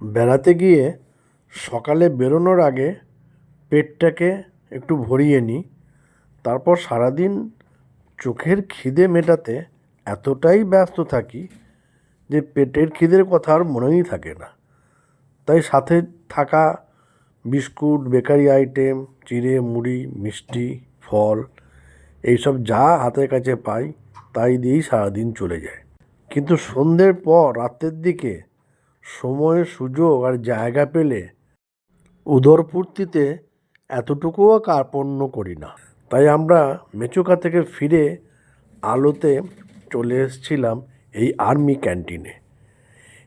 বেড়াতে গিয়ে সকালে বেরোনোর আগে পেটটাকে একটু ভরিয়ে নিই, তারপর সারাদিন চোখের খিদে মেটাতে এতটাই ব্যস্ত থাকি যে পেটের খিদের কথা আর মনেই থাকে না। তাই সাথে থাকা বিস্কুট, বেকারি আইটেম, চিড়ে মুড়ি, মিষ্টি, ফল এইসব যা হাতের কাছে পাই তাই দিয়েই সারাদিন চলে যায়। কিন্তু সন্ধ্যের পর রাতের দিকে সময়, সুযোগ আর জায়গা পেলে উদরপূর্তিতে এতটুকুও কার্পণ্য করি না। তাই আমরা মেচুকা থেকে ফিরে আলোতে চলে এসেছিলাম এই আর্মি ক্যান্টিনে।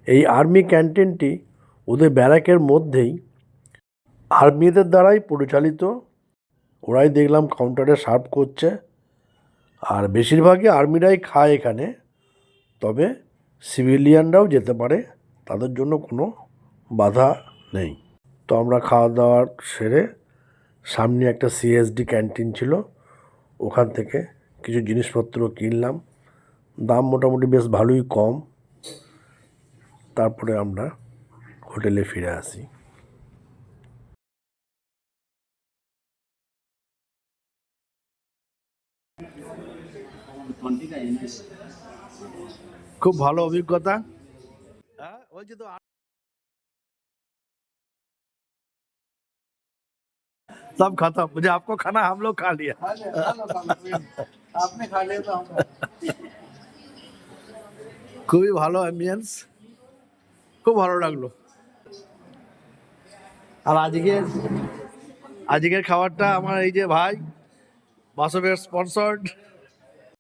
এই আর্মি ক্যান্টিনটি ওদের ব্যারাকের মধ্যেই আর্মিদের দ্বারাই পরিচালিত। ওরাই দেখলাম কাউন্টারে সার্ভ করছে, আর বেশিরভাগই আর্মিরাই খায় এখানে। তবে সিভিলিয়ানরাও যেতে পারে, তাদের জন্য কোনো বাধা নেই। তো আমরা খাওয়া দাওয়ার সেরে সামনে একটা সিএসডি ক্যান্টিন ছিল, ওখান থেকে কিছু জিনিসপত্র কিনলাম। দাম মোটামুটি বেশ ভালোই কম। তারপরে আমরা হোটেলে ফিরে আসি। খুব ভালো অভিজ্ঞতা। বলছি তো सब खत्म, मुझे आपको खाना, हम लोग खा लिया। आपने खा लिया तो हम খুবই ভালো অ্যাম্বিয়েন্স, খুব ভালো লাগলো। আর আজকের খাবারটা আমার এই যে ভাই বাসবের স্পন্সর্ড।